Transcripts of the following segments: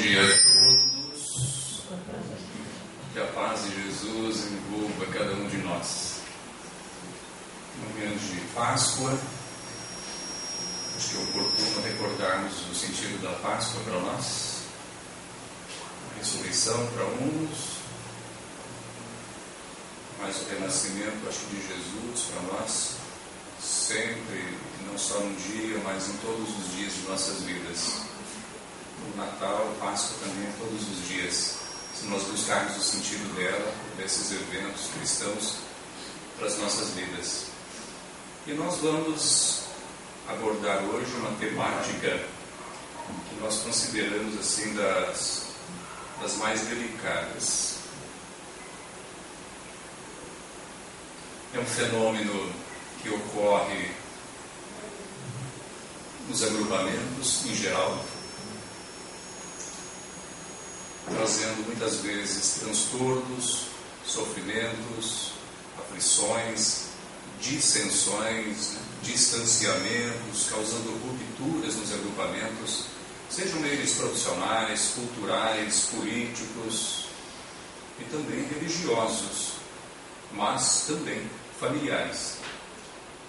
dia a todos. Que a paz de Jesus envolva cada um de nós. No mês de Páscoa, acho que é oportuno recordarmos o sentido da Páscoa para nós. A ressurreição para uns, mas o renascimento, acho que de Jesus para nós, sempre, não só num dia, mas em todos os dias de nossas vidas. O Natal, o Páscoa também, todos os dias. Se nós buscarmos o sentido dela, desses eventos cristãos, para as nossas vidas. E nós vamos abordar hoje uma temática que nós consideramos assim das mais delicadas. É um fenômeno que ocorre nos agrupamentos em geral, trazendo muitas vezes transtornos, sofrimentos, aflições, dissensões, distanciamentos, causando rupturas nos agrupamentos, sejam eles profissionais, culturais, políticos e também religiosos, mas também familiares.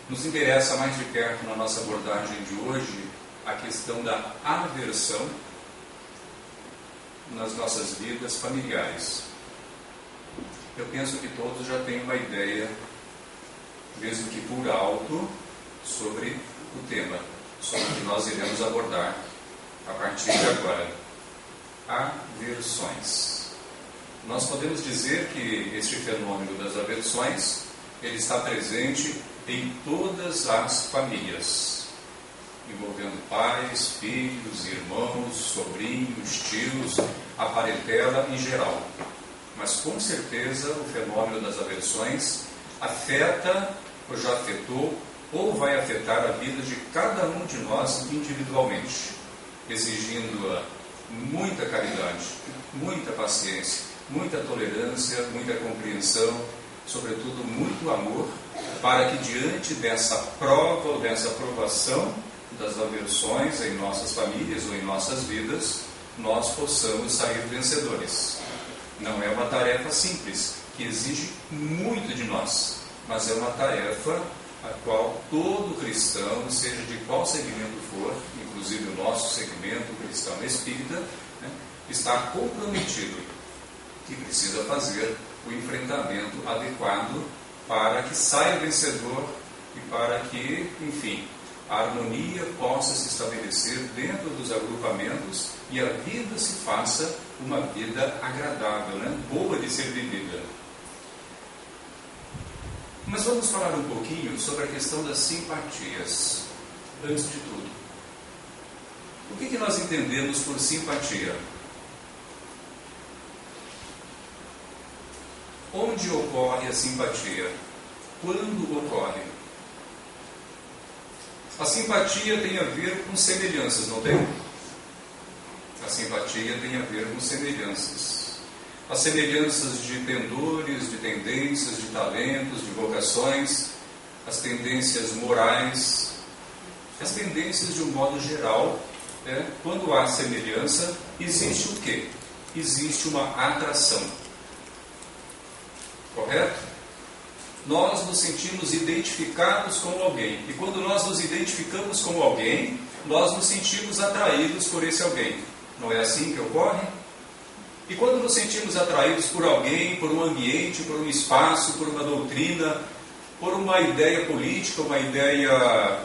Nos interessa mais de perto na nossa abordagem de hoje a questão da aversão nas nossas vidas familiares. Eu penso que todos já têm uma ideia, mesmo que por alto, sobre o tema, sobre o que nós iremos abordar a partir de agora. Aversões. Nós podemos dizer que este fenômeno das aversões, ele está presente em todas as famílias, envolvendo pais, filhos, irmãos, sobrinhos, tios, a parentela em geral. Mas com certeza o fenômeno das aversões afeta, ou já afetou, ou vai afetar a vida de cada um de nós individualmente, exigindo muita caridade, muita paciência, muita tolerância, muita compreensão, sobretudo muito amor, para que diante dessa prova ou dessa provação das aversões em nossas famílias ou em nossas vidas, nós possamos sair vencedores. Não é uma tarefa simples, que exige muito de nós, mas é uma tarefa a qual todo cristão, seja de qual segmento for, inclusive o nosso segmento cristão espírita, está comprometido e precisa fazer o enfrentamento adequado para que saia vencedor e para que, enfim, a harmonia possa se estabelecer dentro dos agrupamentos e a vida se faça uma vida agradável, boa de ser vivida. Mas vamos falar um pouquinho sobre a questão das simpatias, antes de tudo. O que nós entendemos por simpatia? Onde ocorre a simpatia? Quando ocorre? A simpatia tem a ver com semelhanças, não tem? A simpatia tem a ver com semelhanças. As semelhanças de pendores, de tendências, de talentos, de vocações, as tendências morais, as tendências de um modo geral. Quando há semelhança, existe o quê? Existe uma atração. Correto? Nós nos sentimos identificados com alguém. E quando nós nos identificamos com alguém, nós nos sentimos atraídos por esse alguém. Não é assim que ocorre? E quando nos sentimos atraídos por alguém, por um ambiente, por um espaço, por uma doutrina, por uma ideia política, uma ideia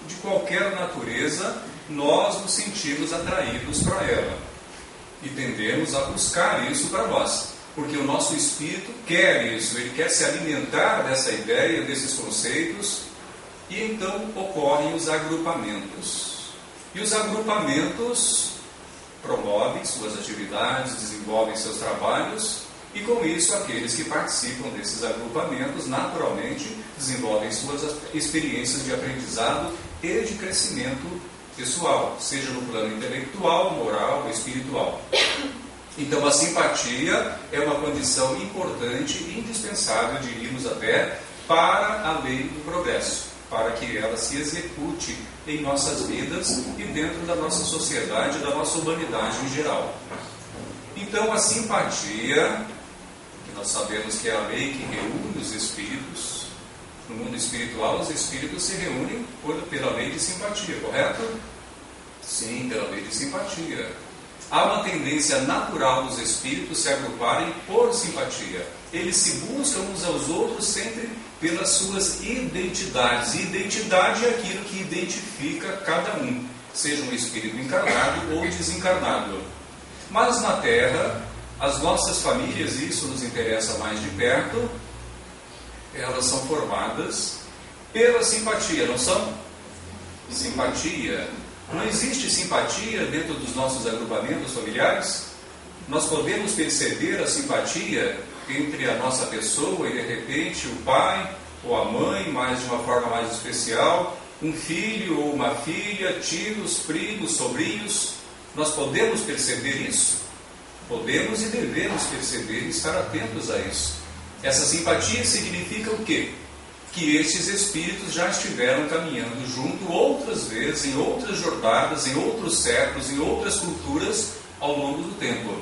de qualquer natureza, nós nos sentimos atraídos para ela. E tendemos a buscar isso para nós. Porque o nosso espírito quer isso, ele quer se alimentar dessa ideia, desses conceitos, e então ocorrem os agrupamentos. E os agrupamentos promovem suas atividades, desenvolvem seus trabalhos, e com isso aqueles que participam desses agrupamentos naturalmente desenvolvem suas experiências de aprendizado e de crescimento pessoal, seja no plano intelectual, moral ou espiritual. Então a simpatia é uma condição importante e indispensável, diríamos até, para a lei do progresso. para que ela se execute em nossas vidas e dentro da nossa sociedade, da nossa humanidade em geral. Então, a simpatia, que nós sabemos que é a lei que reúne os espíritos, no mundo espiritual, os espíritos se reúnem pela lei de simpatia, correto? Sim, pela lei de simpatia. Há uma tendência natural dos espíritos se agruparem por simpatia. Eles se buscam uns aos outros sempre pelas suas identidades. E identidade é aquilo que identifica cada um, seja um espírito encarnado ou desencarnado. Mas na Terra, as nossas famílias, e isso nos interessa mais de perto, elas são formadas pela simpatia, não são? Simpatia. Não existe simpatia dentro dos nossos agrupamentos familiares? Nós podemos perceber a simpatia entre a nossa pessoa e, de repente, o pai ou a mãe, mas de uma forma mais especial, um filho ou uma filha, tios, primos, sobrinhos. Nós podemos perceber isso? Podemos e devemos perceber e estar atentos a isso. Essa simpatia significa o quê? Que estes espíritos já estiveram caminhando junto outras vezes, em outras jornadas, em outros séculos, em outras culturas, ao longo do tempo,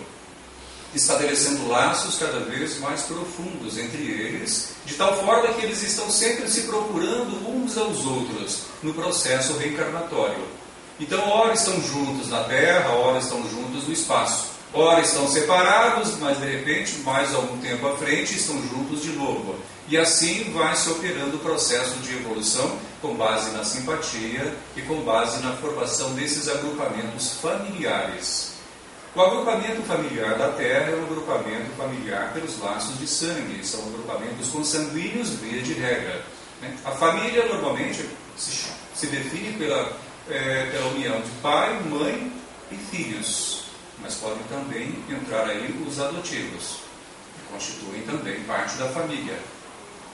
estabelecendo laços cada vez mais profundos entre eles, de tal forma que eles estão sempre se procurando uns aos outros no processo reencarnatório. Então, ora estão juntos na Terra, ora estão juntos no espaço. Ora estão separados, mas de repente, mais algum tempo à frente, estão juntos de novo. E assim vai se operando o processo de evolução com base na simpatia e com base na formação desses agrupamentos familiares. O agrupamento familiar da Terra é um agrupamento familiar pelos laços de sangue, são agrupamentos consanguíneos via de regra. A família normalmente se define pela união de pai, mãe e filhos. Mas podem também entrar aí os adotivos, que constituem também parte da família.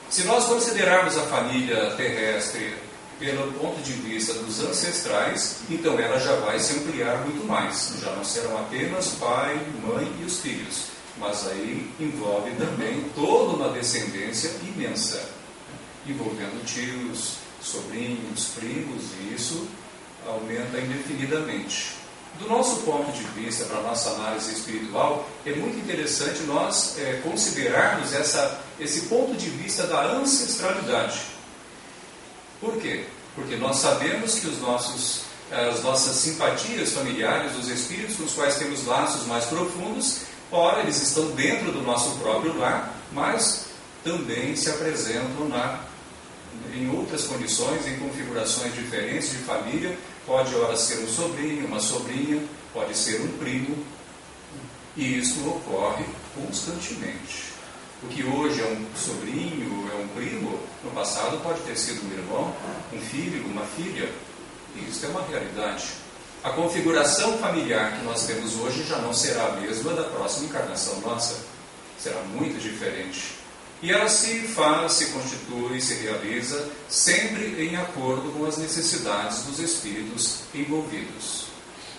Se nós considerarmos a família terrestre pelo ponto de vista dos ancestrais, então ela já vai se ampliar muito mais. Já não serão apenas pai, mãe e os filhos, mas aí envolve também toda uma descendência imensa, envolvendo tios, sobrinhos, primos, e isso aumenta indefinidamente. Do nosso ponto de vista, para a nossa análise espiritual, é muito interessante nós considerarmos esse ponto de vista da ancestralidade. Por quê? Porque nós sabemos que as nossas simpatias familiares, os espíritos com os quais temos laços mais profundos, ora, eles estão dentro do nosso próprio lar, mas também se apresentam em outras condições, em configurações diferentes de família. Pode, ora, ser um sobrinho, uma sobrinha, pode ser um primo, e isso ocorre constantemente. O que hoje é um sobrinho, é um primo, no passado pode ter sido um irmão, um filho, uma filha, e isso é uma realidade. A configuração familiar que nós temos hoje já não será a mesma da próxima encarnação nossa, será muito diferente. E ela se constitui, se realiza sempre em acordo com as necessidades dos espíritos envolvidos.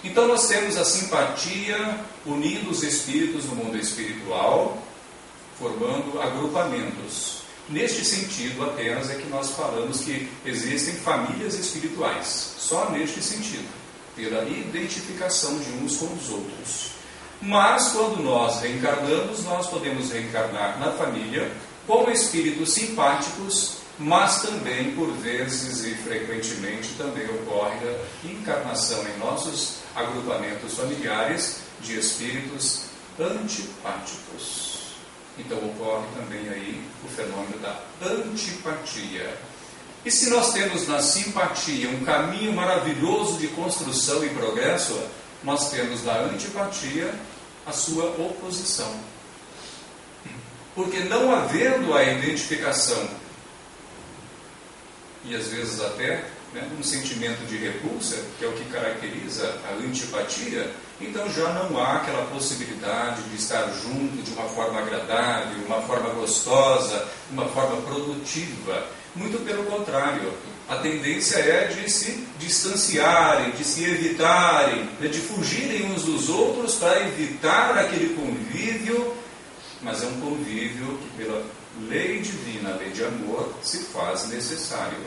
Então nós temos a simpatia unindo os espíritos no mundo espiritual, formando agrupamentos. Neste sentido apenas é que nós falamos que existem famílias espirituais, só neste sentido, pela identificação de uns com os outros. Mas quando nós reencarnamos, nós podemos reencarnar na família com espíritos simpáticos, mas também, por vezes e frequentemente, também ocorre a encarnação em nossos agrupamentos familiares de espíritos antipáticos. Então ocorre também aí o fenômeno da antipatia. E se nós temos na simpatia um caminho maravilhoso de construção e progresso, nós temos na antipatia a sua oposição. Porque não havendo a identificação, e às vezes até um sentimento de repulsa, que é o que caracteriza a antipatia, então já não há aquela possibilidade de estar junto de uma forma agradável, uma forma gostosa, uma forma produtiva. Muito pelo contrário, a tendência é de se distanciarem, de se evitarem, de fugirem uns dos outros para evitar aquele convívio. Mas é um convívio que, pela lei divina, a lei de amor, se faz necessário.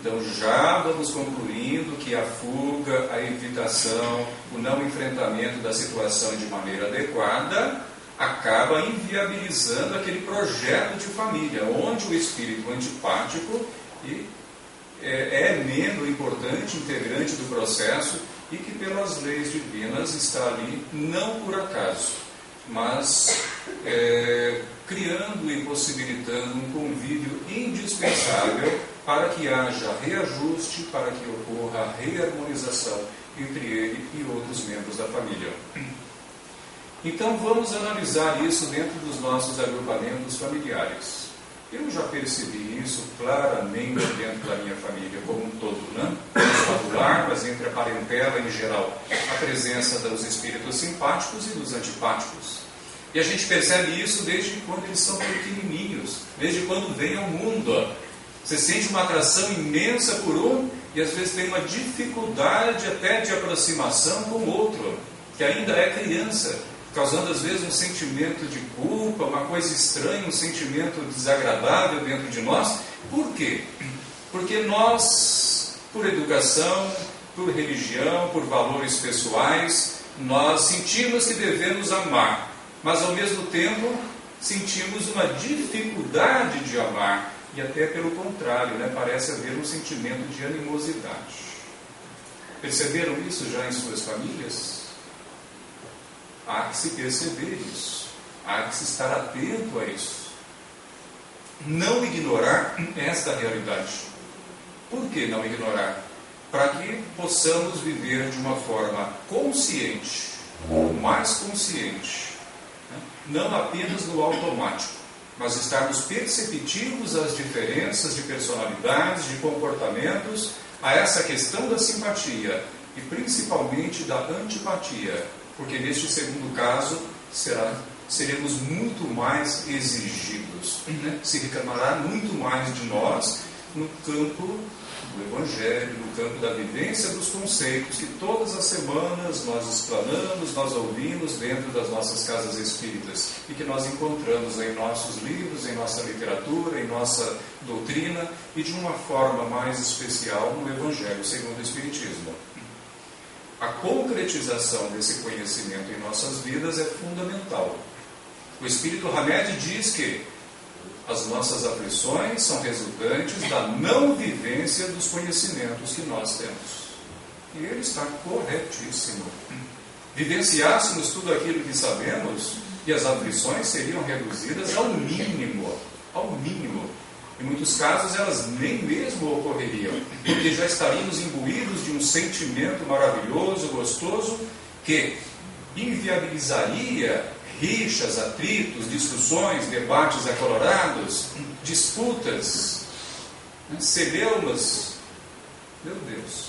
Então já vamos concluindo que a fuga, a evitação, o não enfrentamento da situação de maneira adequada acaba inviabilizando aquele projeto de família, onde o espírito antipático é membro importante, integrante do processo e que pelas leis divinas está ali não por acaso, mas criando e possibilitando um convívio indispensável para que haja reajuste, para que ocorra a reharmonização entre ele e outros membros da família. Então vamos analisar isso dentro dos nossos agrupamentos familiares. Eu já percebi isso claramente dentro da minha família como um todo, né? Não do lar, mas entre a parentela em geral, a presença dos espíritos simpáticos e dos antipáticos. E a gente percebe isso desde quando eles são pequenininhos, desde quando vêm ao mundo. Você sente uma atração imensa por um e às vezes tem uma dificuldade até de aproximação com o outro, que ainda é criança, causando às vezes um sentimento de culpa, uma coisa estranha, um sentimento desagradável dentro de nós. Por quê? Porque nós, por educação, por religião, por valores pessoais, nós sentimos que devemos amar, mas ao mesmo tempo sentimos uma dificuldade de amar, e até pelo contrário, né? Parece haver um sentimento de animosidade. Perceberam isso já em suas famílias? Há que se perceber isso, há que se estar atento a isso. Não ignorar esta realidade. Por que não ignorar? Para que possamos viver de uma forma consciente, mais consciente, né? Não apenas no automático, mas estarmos perceptivos às diferenças de personalidades, de comportamentos, a essa questão da simpatia e principalmente da antipatia. Porque neste segundo caso seremos muito mais exigidos, né? Se reclamará muito mais de nós no campo do Evangelho, no campo da vivência dos conceitos que todas as semanas nós explanamos, nós ouvimos dentro das nossas casas espíritas e que nós encontramos em nossos livros, em nossa literatura, em nossa doutrina e de uma forma mais especial no Evangelho segundo o Espiritismo. A concretização desse conhecimento em nossas vidas é fundamental. O Espírito Hamed diz que as nossas aflições são resultantes da não vivência dos conhecimentos que nós temos. E ele está corretíssimo. Vivenciássemos tudo aquilo que sabemos e as aflições seriam reduzidas ao mínimo. Ao mínimo. Em muitos casos elas nem mesmo ocorreriam, porque já estaríamos imbuídos de um sentimento maravilhoso, gostoso, que inviabilizaria rixas, atritos, discussões, debates acalorados, disputas, celeumas. Meu Deus!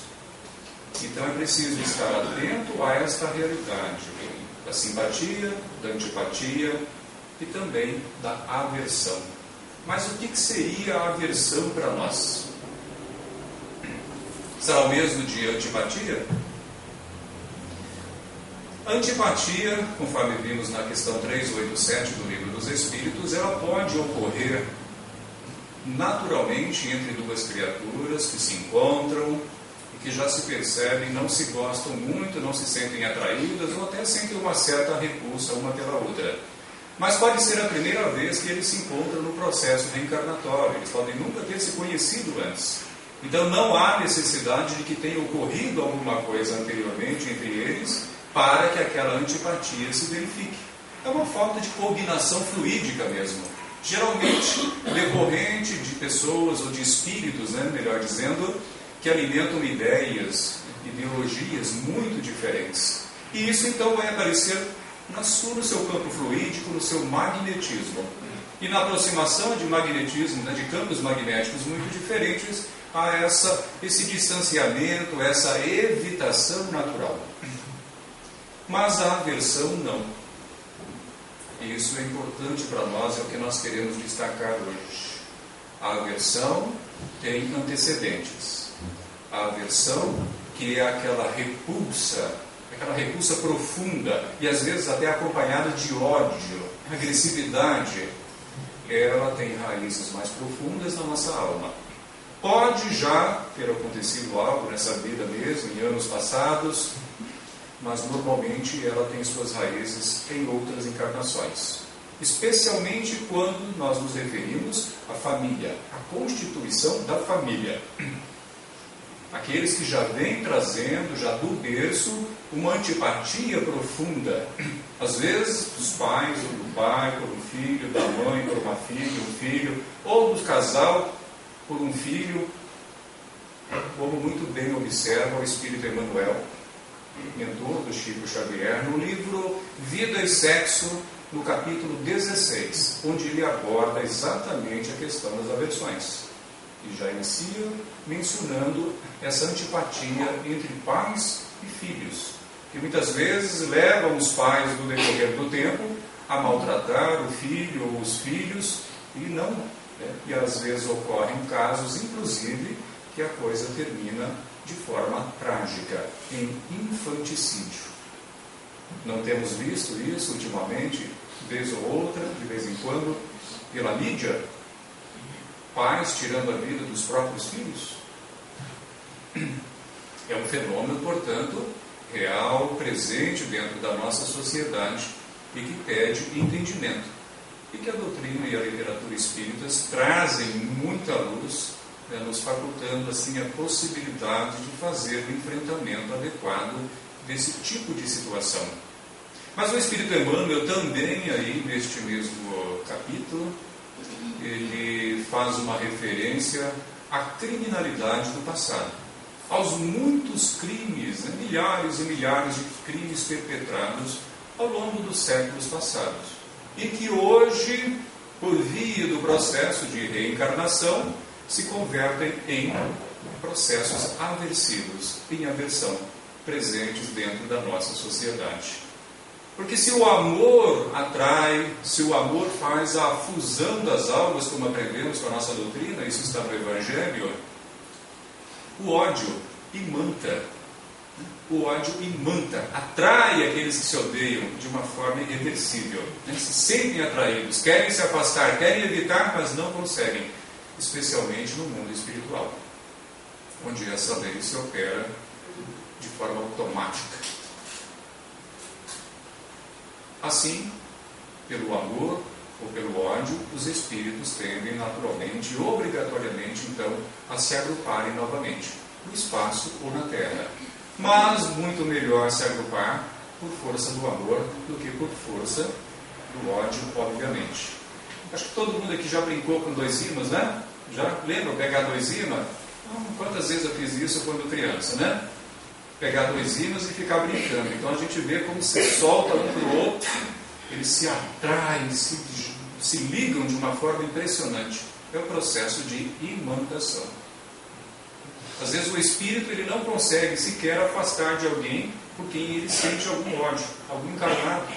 Então é preciso estar atento a esta realidade da simpatia, da antipatia e também da aversão. Mas o que seria a aversão para nós? Será o mesmo de antipatia? Antipatia, conforme vimos na questão 387 do Livro dos Espíritos, ela pode ocorrer naturalmente entre duas criaturas que se encontram e que já se percebem, não se gostam muito, não se sentem atraídas ou até sentem uma certa repulsa uma pela outra. Mas pode ser a primeira vez que eles se encontram no processo reencarnatório, eles podem nunca ter se conhecido antes. Então não há necessidade de que tenha ocorrido alguma coisa anteriormente entre eles para que aquela antipatia se verifique. É uma falta de combinação fluídica mesmo, geralmente decorrente de pessoas ou de espíritos, melhor dizendo, que alimentam ideias, ideologias muito diferentes. E isso então vai aparecer no seu campo fluídico, no seu magnetismo. E na aproximação de magnetismo, de campos magnéticos muito diferentes, há esse distanciamento, essa evitação natural. Mas a aversão não. E isso é importante para nós, é o que nós queremos destacar hoje. A aversão tem antecedentes. A aversão, que é aquela repulsa profunda, e às vezes até acompanhada de ódio, agressividade, ela tem raízes mais profundas na nossa alma. Pode já ter acontecido algo nessa vida mesmo, em anos passados, mas normalmente ela tem suas raízes em outras encarnações. Especialmente quando nós nos referimos à família, à constituição da família. Aqueles que já vêm trazendo, já do berço, uma antipatia profunda. Às vezes, dos pais, ou do pai por um filho, da mãe por uma filha, um filho, ou do casal por um filho, como muito bem observa o Espírito Emmanuel, mentor do Chico Xavier, no livro Vida e Sexo, no capítulo 16, onde ele aborda exatamente a questão das aversões. E já inicia mencionando essa antipatia entre pais e filhos, que muitas vezes levam os pais, no decorrer do tempo, a maltratar o filho ou os filhos, e não, né? E às vezes ocorrem casos, inclusive, que a coisa termina de forma trágica, em infanticídio. Não temos visto isso ultimamente, vez ou outra, de vez em quando, pela mídia? Pais tirando a vida dos próprios filhos? É um fenômeno, portanto, real, presente dentro da nossa sociedade e que pede entendimento. E que a doutrina e a literatura espíritas trazem muita luz, né, nos facultando assim a possibilidade de fazer o enfrentamento adequado desse tipo de situação. Mas o Espírito Emmanuel também, aí neste mesmo capítulo, ele faz uma referência à criminalidade do passado, aos muitos crimes, né, milhares e milhares de crimes perpetrados ao longo dos séculos passados, e que hoje, por via do processo de reencarnação, se convertem em processos aversivos, em aversão, presentes dentro da nossa sociedade. Porque se o amor atrai, se o amor faz a fusão das almas, como aprendemos com a nossa doutrina, isso está no Evangelho, o ódio imanta. O ódio imanta, atrai aqueles que se odeiam de uma forma irreversível. Né? Se sentem atraídos, querem se afastar, querem evitar, mas não conseguem. Especialmente no mundo espiritual, onde essa lei se opera de forma automática. Assim, pelo amor ou pelo ódio, os espíritos tendem naturalmente e obrigatoriamente, então, a se agruparem novamente, no espaço ou na terra. Mas muito melhor se agrupar por força do amor do que por força do ódio, obviamente. Acho que todo mundo aqui já brincou com 2 ímãs, né? Já lembram pegar 2 ímãs? Quantas vezes eu fiz isso quando criança, né? Pegar 2 ímãs e ficar brincando. Então a gente vê como se solta um para o outro, eles se atraem, se ligam de uma forma impressionante. É o processo de imantação. Às vezes o espírito ele não consegue sequer afastar de alguém por quem ele sente algum ódio, algum encarnado.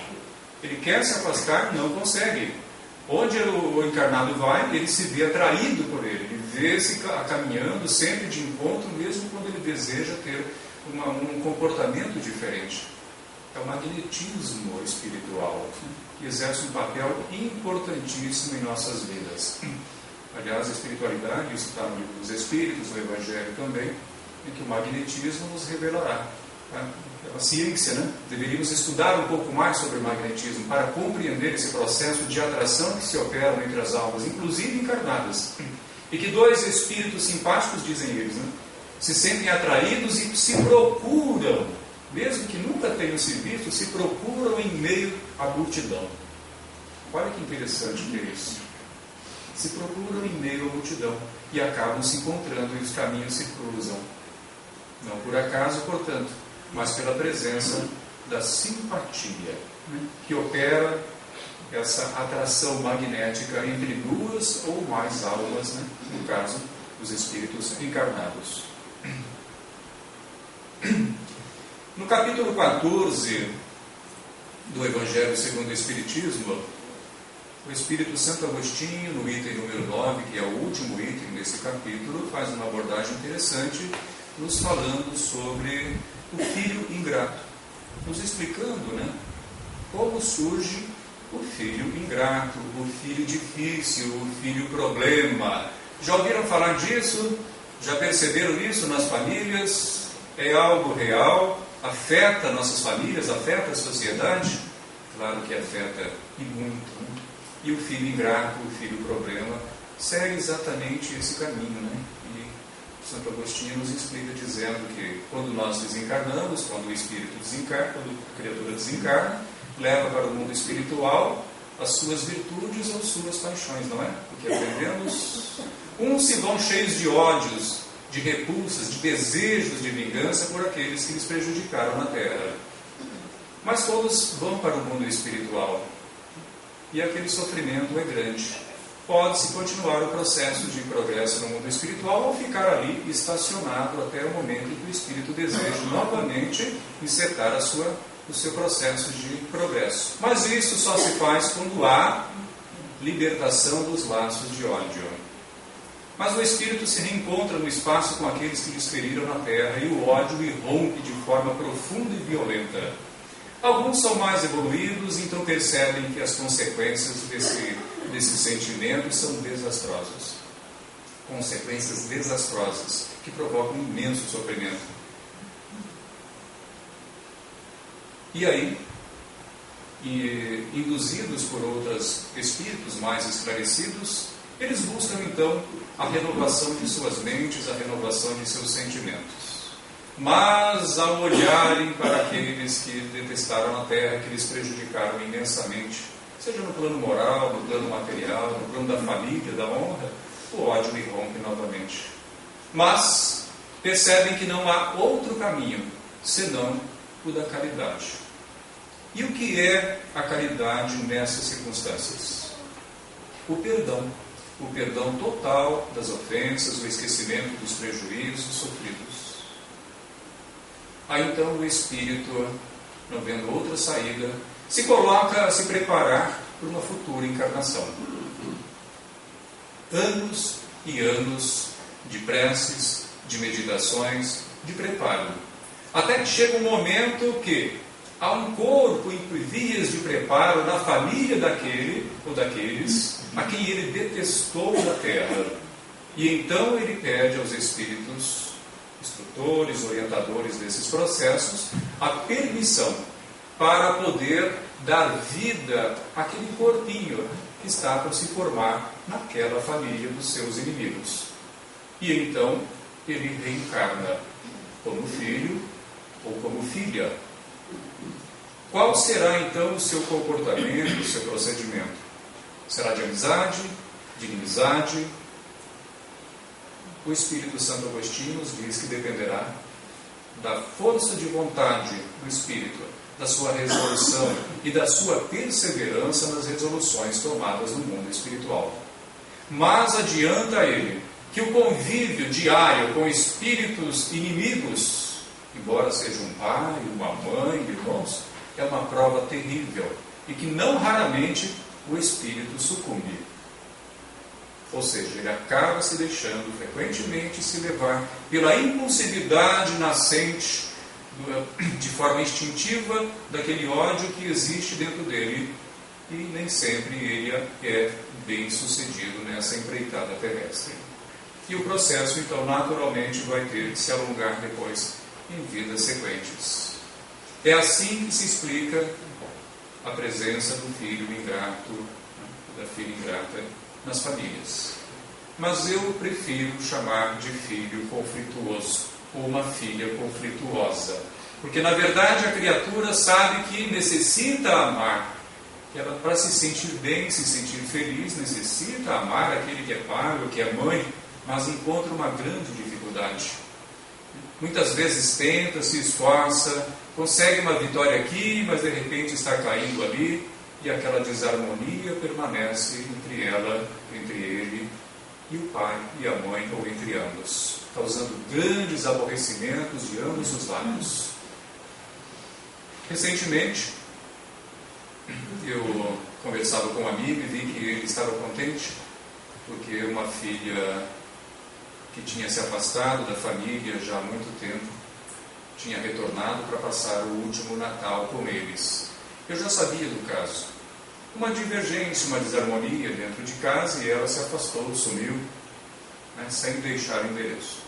Ele quer se afastar, não consegue. Onde o encarnado vai, ele se vê atraído por ele, ele vê-se caminhando sempre de encontro, mesmo quando ele deseja ter um comportamento diferente. É o magnetismo espiritual, que exerce um papel importantíssimo em nossas vidas. Aliás, a espiritualidade, isso está no livro dos Espíritos, no Evangelho também, em que o magnetismo nos revelará. É uma ciência, né? Deveríamos estudar um pouco mais sobre o magnetismo para compreender esse processo de atração que se opera entre as almas, inclusive encarnadas. E que 2 espíritos simpáticos, dizem eles, né? Se sentem atraídos e se procuram, mesmo que nunca tenham se visto, se procuram em meio à multidão. Olha que interessante que é isso. Se procuram em meio à multidão e acabam se encontrando e os caminhos se cruzam. Não por acaso, portanto, mas pela presença da simpatia, né, que opera essa atração magnética entre 2 ou mais almas, né, no caso, os espíritos encarnados. No capítulo 14 do Evangelho segundo o Espiritismo, o Espírito Santo Agostinho, no item número 9, que é o último item desse capítulo, faz uma abordagem interessante, nos falando sobre o filho ingrato, nos explicando, né, como surge o filho ingrato, o filho difícil, o filho problema. Já ouviram falar disso? Já perceberam isso nas famílias? É algo real? Afeta nossas famílias? Afeta a sociedade? Claro que afeta e muito. Né? E o filho ingrato, o filho problema, segue exatamente esse caminho. Né? E Santo Agostinho nos explica dizendo que quando nós desencarnamos, quando o espírito desencarna, quando a criatura desencarna, leva para o mundo espiritual as suas virtudes ou suas paixões, não é? Porque aprendemos, uns se vão cheios de ódios, de repulsas, de desejos de vingança por aqueles que lhes prejudicaram na terra. Mas todos vão para o mundo espiritual. E aquele sofrimento é grande. Pode-se continuar o processo de progresso no mundo espiritual ou ficar ali estacionado até o momento em que o espírito deseja novamente encetar o seu processo de progresso. Mas isso só se faz quando há libertação dos laços de ódio. Mas o espírito se reencontra no espaço com aqueles que lhes feriram na terra e o ódio irrompe de forma profunda e violenta. Alguns são mais evoluídos, então percebem que as consequências desse sentimento são desastrosas. Consequências desastrosas que provocam imenso sofrimento. E aí, induzidos por outros espíritos mais esclarecidos, eles buscam então a renovação de suas mentes, a renovação de seus sentimentos. Mas ao olharem para aqueles que detestaram a terra, que lhes prejudicaram imensamente, seja no plano moral, no plano material, no plano da família, da honra, o ódio irrompe novamente. Mas percebem que não há outro caminho senão o da caridade. E o que é a caridade nessas circunstâncias? O perdão total das ofensas, o esquecimento dos prejuízos sofridos. Aí então o espírito, não vendo outra saída, se coloca a se preparar para uma futura encarnação. Anos e anos de preces, de meditações, de preparo. Até que chega um momento que há um corpo em vias de preparo na família daquele ou daqueles a quem ele detestou da terra. E então ele pede aos espíritos, instrutores, orientadores desses processos, a permissão para poder dar vida àquele corpinho que está para se formar naquela família dos seus inimigos. E então ele reencarna como filho ou como filha. Qual será então o seu comportamento, o seu procedimento? Será de amizade, de inimizade? O Espírito Santo Agostinho nos diz que dependerá da força de vontade do Espírito, da sua resolução e da sua perseverança nas resoluções tomadas no mundo espiritual. Mas adianta a ele que o convívio diário com espíritos inimigos, embora seja um pai, uma mãe, irmãos, é uma prova terrível e que não raramente o espírito sucumbe. Ou seja, ele acaba se deixando frequentemente se levar pela impulsividade nascente, de forma instintiva, daquele ódio que existe dentro dele, e nem sempre ele é bem sucedido nessa empreitada terrestre. E o processo, então, naturalmente vai ter que se alongar depois em vidas sequentes. É assim que se explica a presença do filho ingrato, da filha ingrata nas famílias. Mas eu prefiro chamar de filho conflituoso ou uma filha conflituosa, porque na verdade a criatura sabe que necessita amar. Ela, para se sentir bem, se sentir feliz, necessita amar aquele que é pai ou que é mãe, mas encontra uma grande dificuldade. Muitas vezes tenta, se esforça, consegue uma vitória aqui, mas de repente está caindo ali, e aquela desarmonia permanece entre ela, entre ele e o pai e a mãe, ou entre ambos, causando grandes aborrecimentos de ambos os lados. Recentemente, eu conversava com um amigo e vi que ele estava contente, porque uma filha que tinha se afastado da família já há muito tempo, tinha retornado para passar o último Natal com eles. Eu já sabia do caso. Uma divergência, uma desarmonia dentro de casa, e ela se afastou, sumiu, sem deixar endereço.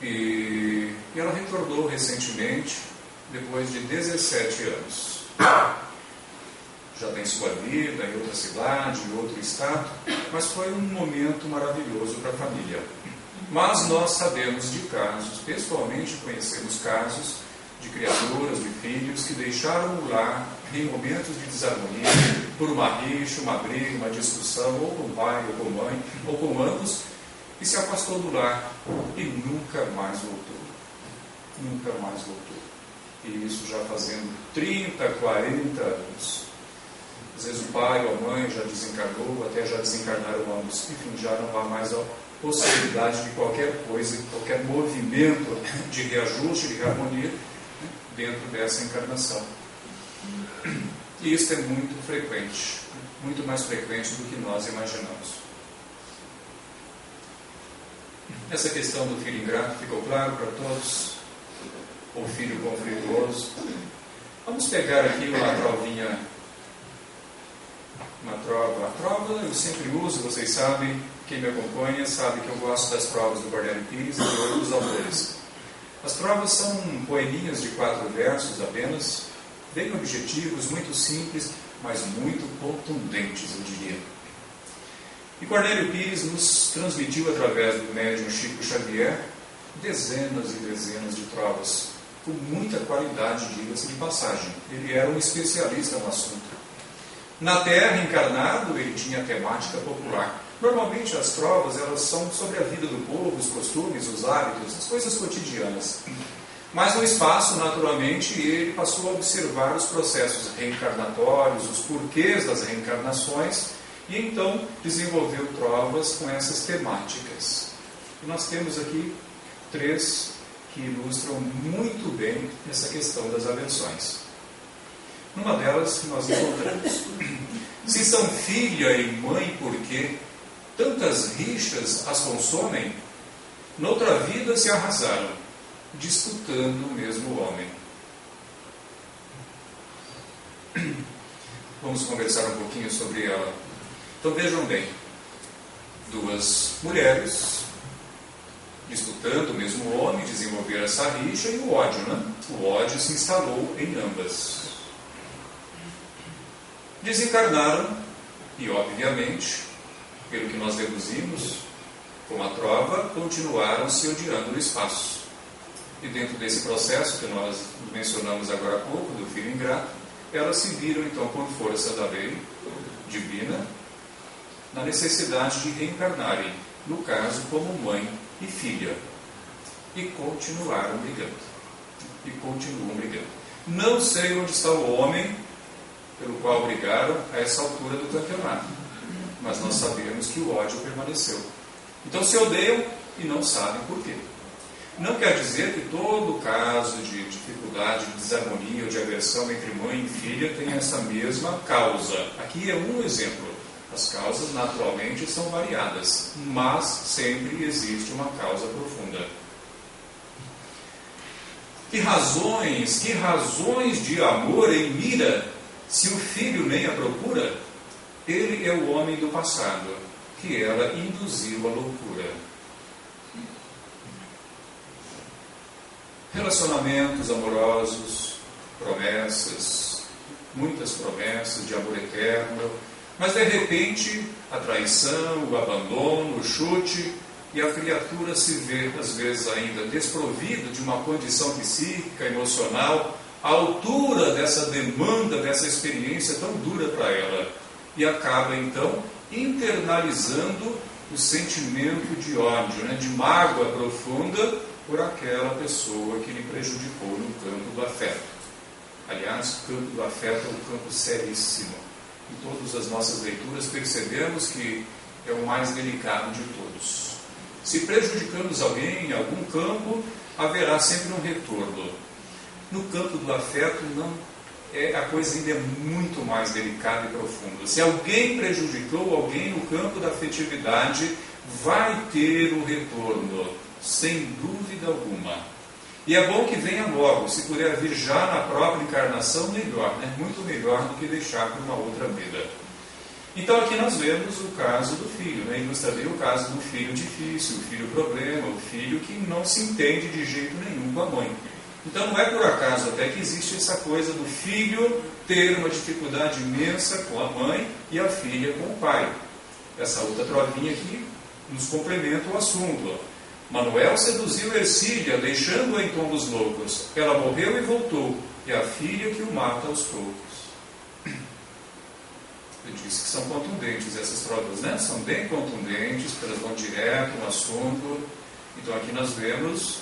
E ela retornou recentemente, depois de 17 anos. Já tem sua vida em outra cidade, em outro estado, mas foi um momento maravilhoso para a família. Mas nós sabemos de casos, pessoalmente conhecemos casos de criaturas, de filhos que deixaram o lar em momentos de desarmonia, por uma rixa, uma briga, uma discussão, ou com o pai, ou com a mãe, ou com ambos, e se afastou do lar e nunca mais voltou. Nunca mais voltou. E isso já fazendo 30, 40 anos. Às vezes o pai ou a mãe já desencarnou, até já desencarnaram ambos. Enfim, já não há mais a possibilidade de qualquer coisa, qualquer movimento de reajuste, de harmonia, dentro dessa encarnação. E isso é muito frequente, muito mais frequente do que nós imaginamos. Essa questão do filho ingrato ficou claro para todos? O filho conflituoso. Vamos pegar aqui uma provinha, uma trova. A trova eu sempre uso, vocês sabem, quem me acompanha sabe que eu gosto das trovas do Cornélio Pires e de outros autores. As trovas são poeminhas de 4 versos apenas, bem objetivos, muito simples, mas muito contundentes, eu diria. E Cornélio Pires nos transmitiu, através do médium Chico Xavier, dezenas e dezenas de trovas, com muita qualidade, diga-se de passagem. Ele era um especialista no assunto. Na Terra, encarnado, ele tinha temática popular. Normalmente as trovas elas são sobre a vida do povo, os costumes, os hábitos, as coisas cotidianas. Mas no espaço, naturalmente, ele passou a observar os processos reencarnatórios, os porquês das reencarnações, e então desenvolveu trovas com essas temáticas. E nós temos aqui 3 que ilustram muito bem essa questão das aversões. Numa delas nós encontramos: se são filha e mãe, por quê tantas rixas as consomem? Noutra vida se arrasaram, disputando o mesmo homem. Vamos conversar um pouquinho sobre ela. Então vejam bem, 2 mulheres disputando o mesmo homem, desenvolveram essa rixa e o ódio, né? O ódio se instalou em ambas. Desencarnaram e, obviamente, pelo que nós deduzimos, como a trova, continuaram se odiando no espaço. E dentro desse processo que nós mencionamos agora há pouco, do filho ingrato, elas se viram então por força da lei divina na necessidade de reencarnarem, no caso como mãe e filha, e continuaram brigando. E continuam brigando. Não sei onde está o homem pelo qual brigaram a essa altura do campeonato, mas nós sabemos que o ódio permaneceu. Então se odeiam e não sabem por quê. Não quer dizer que todo caso de dificuldade, de desarmonia ou de aversão entre mãe e filha tenha essa mesma causa. Aqui é um exemplo. As causas naturalmente são variadas, mas sempre existe uma causa profunda. Que razões de amor em mira, se o filho nem a procura? Ele é o homem do passado, que ela induziu à loucura. Relacionamentos amorosos, promessas, muitas promessas de amor eterno, mas de repente a traição, o abandono, o chute, e a criatura se vê às vezes ainda desprovida de uma condição psíquica, emocional, à altura dessa demanda, dessa experiência tão dura para ela, e acaba então internalizando o sentimento de ódio, de mágoa profunda por aquela pessoa que lhe prejudicou no campo do afeto. Aliás, o campo do afeto é um campo seríssimo. Em todas as nossas leituras percebemos que é o mais delicado de todos. Se prejudicamos alguém em algum campo, haverá sempre um retorno. No campo do afeto, não, a coisa ainda é muito mais delicada e profunda. Se alguém prejudicou alguém no campo da afetividade, vai ter o retorno, sem dúvida alguma. E é bom que venha logo, se puder vir já na própria encarnação, melhor, muito melhor do que deixar para uma outra vida. Então aqui nós vemos o caso do filho, né? Ilustra bem o caso do filho difícil, o filho problema, o filho que não se entende de jeito nenhum com a mãe. Então não é por acaso até que existe essa coisa do filho ter uma dificuldade imensa com a mãe e a filha com o pai. Essa outra trovinha aqui nos complementa o assunto. Manuel seduziu Ercília, deixando-a em tombos loucos. Ela morreu e voltou, e a filha que o mata aos poucos. Eu disse que são contundentes essas trovas, né? São bem contundentes, elas vão direto no assunto. Então aqui nós vemos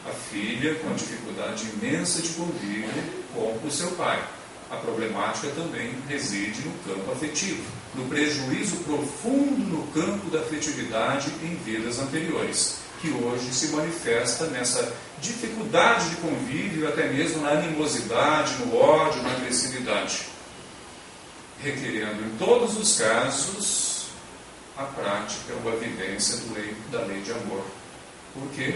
a filha com dificuldade imensa de convívio com o seu pai. A problemática também reside no campo afetivo, no prejuízo profundo no campo da afetividade em vidas anteriores, que hoje se manifesta nessa dificuldade de convívio, até mesmo na animosidade, no ódio, na agressividade, requerendo em todos os casos a prática ou a vivência da lei de amor. Por quê?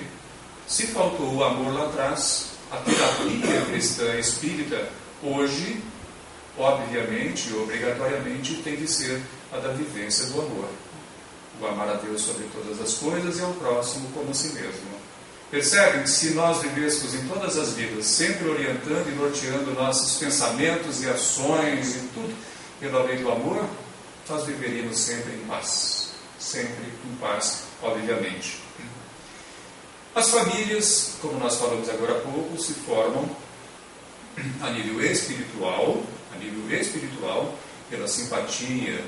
Se faltou o amor lá atrás, a terapia cristã espírita hoje, obviamente e obrigatoriamente, tem que ser a da vivência do amor. O amar a Deus sobre todas as coisas e ao próximo como a si mesmo. Percebem que se nós vivêssemos em todas as vidas, sempre orientando e norteando nossos pensamentos e ações e tudo pela lei do amor, nós viveríamos sempre em paz. Sempre em paz, obviamente. As famílias, como nós falamos agora há pouco, se formam a nível espiritual, pela simpatia,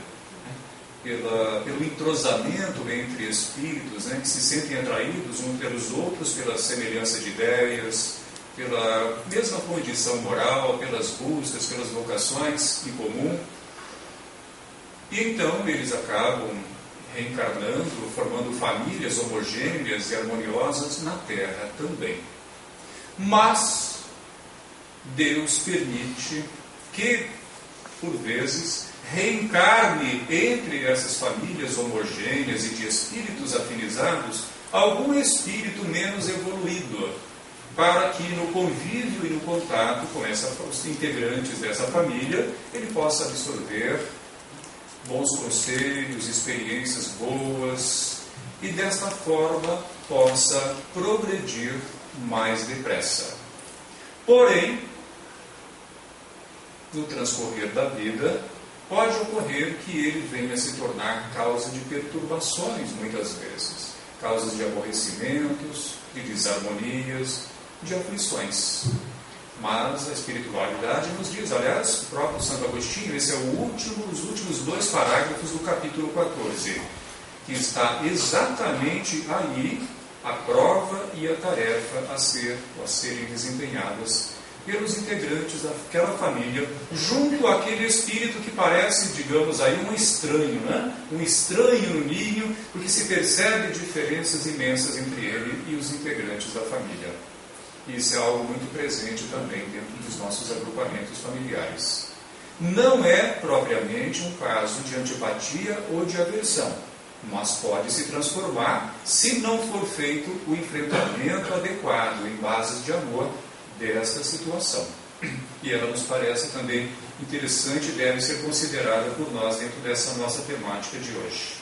pelo entrosamento entre espíritos, né, que se sentem atraídos uns pelos outros pela semelhança de ideias, pela mesma condição moral, pelas buscas, pelas vocações em comum. E então eles acabam reencarnando, formando famílias homogêneas e harmoniosas na Terra também. Mas Deus permite que, por vezes, reencarne entre essas famílias homogêneas e de espíritos afinizados algum espírito menos evoluído, para que no convívio e no contato com os integrantes dessa família ele possa absorver bons conselhos, experiências boas, e desta forma possa progredir mais depressa. Porém, no transcorrer da vida, pode ocorrer que ele venha a se tornar causa de perturbações, muitas vezes, causas de aborrecimentos, de desarmonias, de aflições. Mas a espiritualidade nos diz, aliás, o próprio Santo Agostinho, esse é os últimos 2 parágrafos do capítulo 14, que está exatamente aí a prova e a tarefa a serem desempenhadas pelos integrantes daquela família, junto àquele espírito que parece, digamos aí, um estranho, né? Um estranho no ninho, porque se percebe diferenças imensas entre ele e os integrantes da família. Isso é algo muito presente também dentro dos nossos agrupamentos familiares. Não é propriamente um caso de antipatia ou de aversão, mas pode se transformar se não for feito o enfrentamento adequado em bases de amor desta situação. E ela nos parece também interessante e deve ser considerada por nós dentro dessa nossa temática de hoje.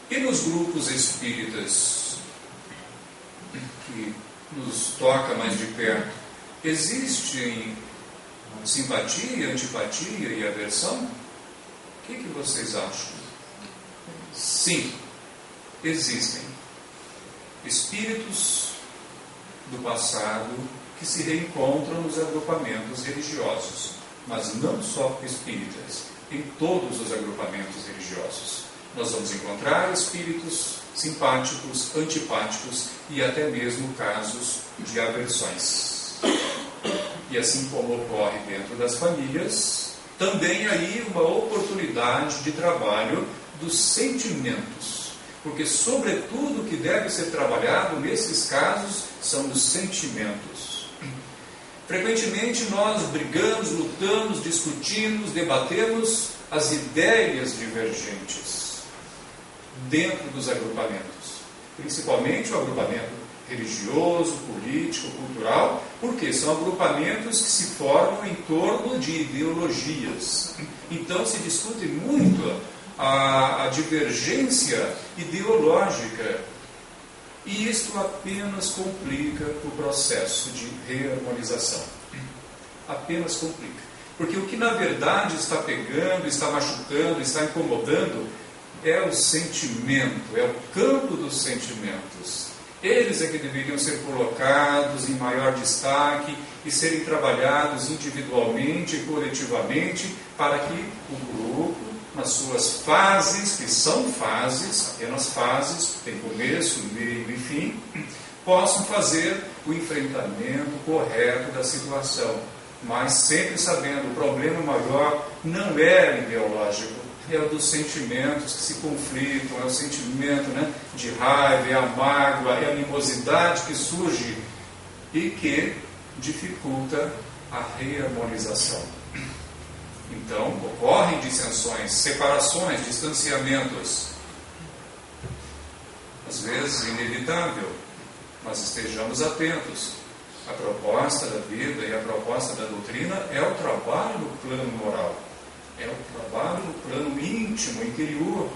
E nos grupos espíritas que nos toca mais de perto, existem simpatia, antipatia e aversão? O que vocês acham? Sim, existem espíritos do passado que se reencontram nos agrupamentos religiosos, mas não só espíritas, em todos os agrupamentos religiosos. Nós vamos encontrar espíritos simpáticos, antipáticos e até mesmo casos de aversões. E assim como ocorre dentro das famílias, também aí uma oportunidade de trabalho dos sentimentos, porque sobretudo o que deve ser trabalhado nesses casos são os sentimentos. Frequentemente nós brigamos, lutamos, discutimos, debatemos as ideias divergentes dentro dos agrupamentos, principalmente o agrupamento religioso, político, cultural, porque são agrupamentos que se formam em torno de ideologias. Então se discute muito a divergência ideológica, e isto apenas complica o processo de reharmonização. Apenas complica. Porque o que na verdade está pegando, está machucando, está incomodando, é o sentimento, é o campo dos sentimentos. Eles é que deveriam ser colocados em maior destaque e serem trabalhados individualmente e coletivamente para que o grupo, nas suas fases, que são fases, apenas fases, tem começo, meio e fim, possam fazer o enfrentamento correto da situação. Mas sempre sabendo, o problema maior não é ideológico, é o dos sentimentos que se conflitam, é o sentimento, de raiva, é a mágoa, é a animosidade que surge e que dificulta a reharmonização. Então, ocorrem dissensões, separações, distanciamentos. Às vezes inevitável, mas estejamos atentos. A proposta da vida e a proposta da doutrina é o trabalho no plano moral. É o trabalho no plano íntimo, interior,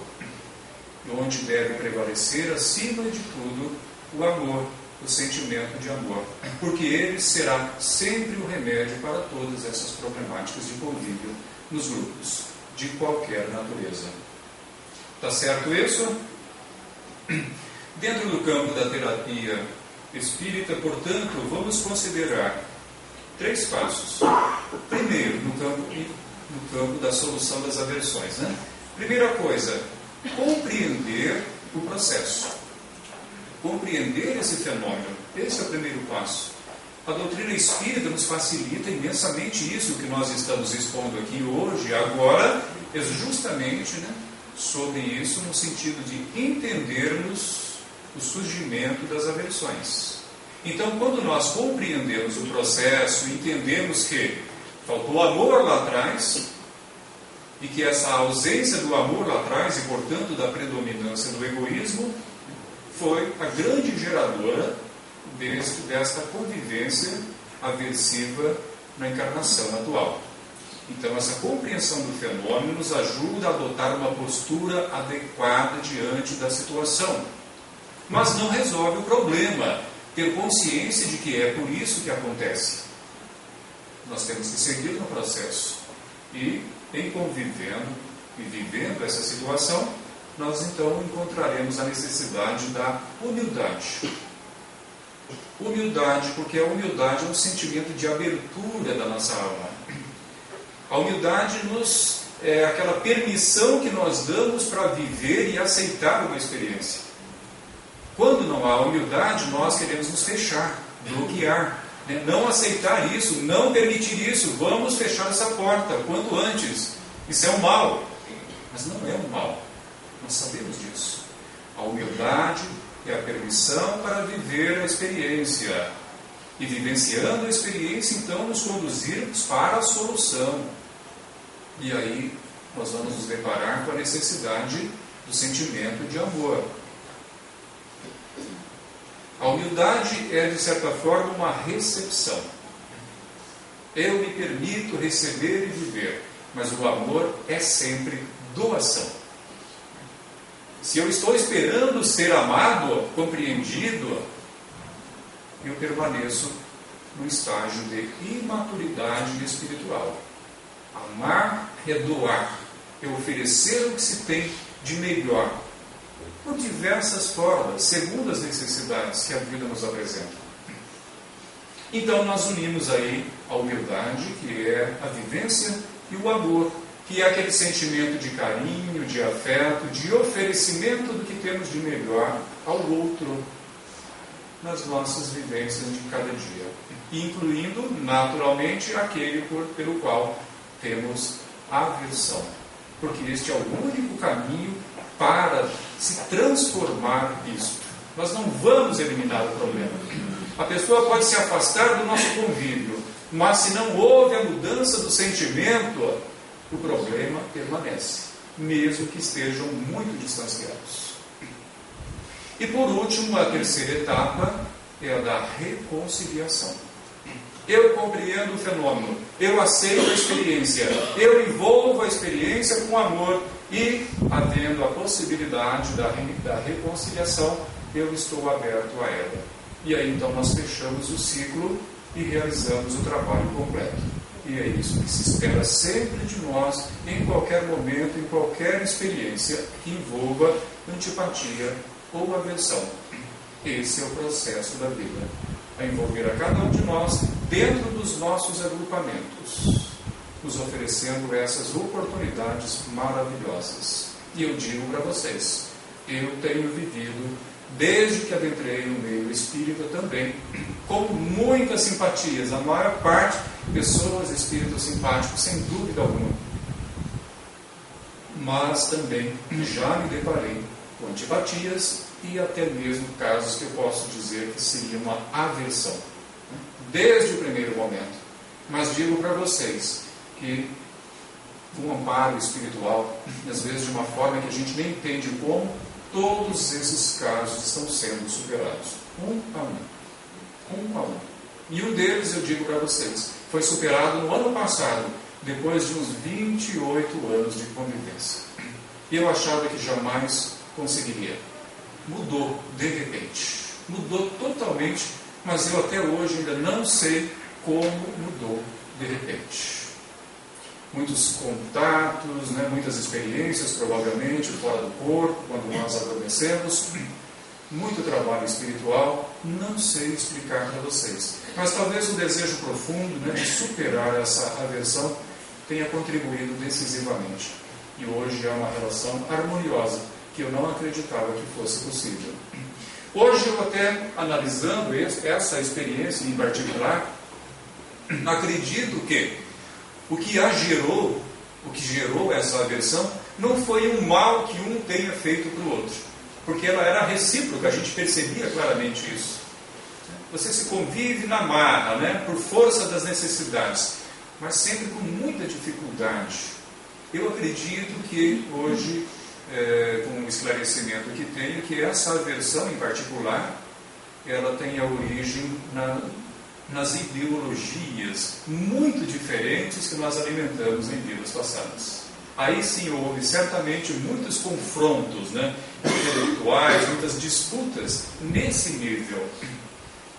onde deve prevalecer, acima de tudo, o amor, o sentimento de amor, porque ele será sempre o remédio para todas essas problemáticas de convívio nos grupos, de qualquer natureza. Está certo isso? Dentro do campo da terapia espírita, portanto, vamos considerar 3 passos. Primeiro, no campo da solução das aversões. Primeira coisa, compreender o processo. Compreender esse fenômeno. Esse é o primeiro passo. A doutrina espírita nos facilita imensamente isso que nós estamos expondo aqui hoje, agora, é justamente sobre isso, no sentido de entendermos o surgimento das aversões. Então, quando nós compreendemos o processo, entendemos que faltou amor lá atrás, e que essa ausência do amor lá atrás, e portanto da predominância do egoísmo, foi a grande geradora desta convivência aversiva na encarnação atual. Então, essa compreensão do fenômeno nos ajuda a adotar uma postura adequada diante da situação. Mas não resolve o problema, ter consciência de que é por isso que acontece. Nós temos que seguir no processo. E, em convivendo e vivendo essa situação, nós então encontraremos a necessidade da humildade. Humildade, porque a humildade é um sentimento de abertura da nossa alma. A humildade é aquela permissão que nós damos para viver e aceitar uma experiência. Quando não há humildade, nós queremos nos fechar, bloquear, não aceitar isso, não permitir isso, vamos fechar essa porta quanto antes. Isso é um mal, mas não é um mal, nós sabemos disso. A humildade é a permissão para viver a experiência, e vivenciando a experiência, então, nos conduzirmos para a solução. E aí nós vamos nos deparar com a necessidade do sentimento de amor. A humildade é, de certa forma, uma recepção. Eu me permito receber e viver, mas o amor é sempre doação. Se eu estou esperando ser amado, compreendido, eu permaneço no estágio de imaturidade espiritual. Amar é doar, é oferecer o que se tem de melhor, por diversas formas, segundo as necessidades que a vida nos apresenta. Então nós unimos aí a humildade, que é a vivência, e o amor, que é aquele sentimento de carinho, de afeto, de oferecimento do que temos de melhor ao outro, nas nossas vivências de cada dia, incluindo, naturalmente, aquele pelo qual temos aversão, porque este é o único caminho para se transformar isto. Nós não vamos eliminar o problema. A pessoa pode se afastar do nosso convívio, mas se não houve a mudança do sentimento, o problema permanece, mesmo que estejam muito distanciados. E por último, a terceira etapa é a da reconciliação. Eu compreendo o fenômeno, eu aceito a experiência, eu envolvo a experiência com amor e, havendo a possibilidade da reconciliação, eu estou aberto a ela. E aí então nós fechamos o ciclo e realizamos o trabalho completo. E é isso que se espera sempre de nós, em qualquer momento, em qualquer experiência que envolva antipatia ou aversão. Esse é o processo da vida, a envolver a cada um de nós dentro dos nossos agrupamentos, nos oferecendo essas oportunidades maravilhosas. E eu digo para vocês, eu tenho vivido, desde que adentrei no meio espírita também, com muitas simpatias, a maior parte pessoas, espíritos simpáticos, sem dúvida alguma. Mas também já me deparei com antipatias e até mesmo casos que eu posso dizer que seria uma aversão, desde o primeiro momento. Mas digo para vocês que um amparo espiritual, às vezes de uma forma que a gente nem entende como, todos esses casos estão sendo superados, um a um. E um deles, eu digo para vocês, foi superado no ano passado, depois de uns 28 anos de convivência. E eu achava que jamais conseguiria. Mudou de repente. Mudou totalmente, mas eu até hoje ainda não sei como mudou de repente. Muitos contatos, muitas experiências, provavelmente, fora do corpo, quando nós adormecemos. Muito trabalho espiritual, não sei explicar para vocês. Mas talvez o desejo profundo de superar essa aversão tenha contribuído decisivamente. E hoje é uma relação harmoniosa, que eu não acreditava que fosse possível. Hoje eu até, analisando essa experiência em particular, acredito que o que gerou essa aversão, não foi um mal que um tenha feito para o outro, porque ela era recíproca, a gente percebia claramente isso. Você se convive na marra, por força das necessidades, mas sempre com muita dificuldade. Eu acredito que hoje, com o esclarecimento que tenho, que essa aversão em particular, ela tem a origem nas ideologias muito diferentes que nós alimentamos em vidas passadas. Aí sim houve certamente muitos confrontos intelectuais, muitas disputas nesse nível.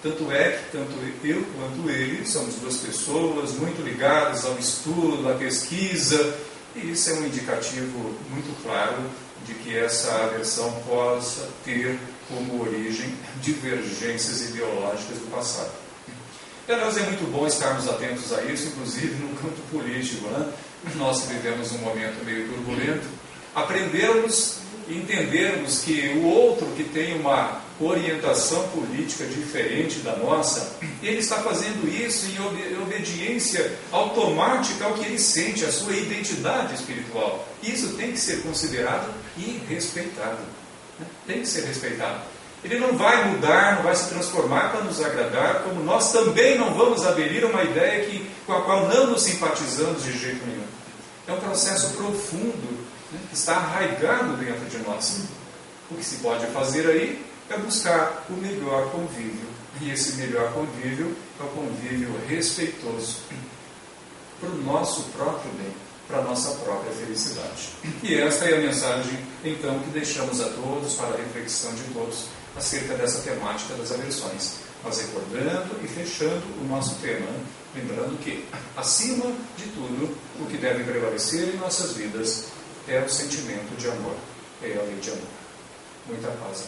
Tanto é que tanto eu quanto ele somos duas pessoas muito ligadas ao estudo, à pesquisa, e isso é um indicativo muito claro de que essa aversão possa ter como origem divergências ideológicas do passado. E, aliás, é muito bom estarmos atentos a isso, inclusive no campo político. Nós que vivemos um momento meio turbulento, aprendermos e entendermos que o outro que tem uma orientação política diferente da nossa, ele está fazendo isso em obediência automática ao que ele sente, a sua identidade espiritual. Isso tem que ser considerado e respeitado. Tem que ser respeitado. Ele não vai mudar, não vai se transformar para nos agradar, como nós também não vamos aderir a uma ideia com a qual não nos simpatizamos de jeito nenhum. É um processo profundo, que está arraigado dentro de nós. O que se pode fazer aí é buscar o melhor convívio. E esse melhor convívio é o convívio respeitoso para o nosso próprio bem, para a nossa própria felicidade. E esta é a mensagem, então, que deixamos a todos, para a reflexão de todos, acerca dessa temática das aversões. Mas recordando e fechando o nosso tema, lembrando que, acima de tudo, o que deve prevalecer em nossas vidas é o sentimento de amor, é a lei de amor. Muita paz.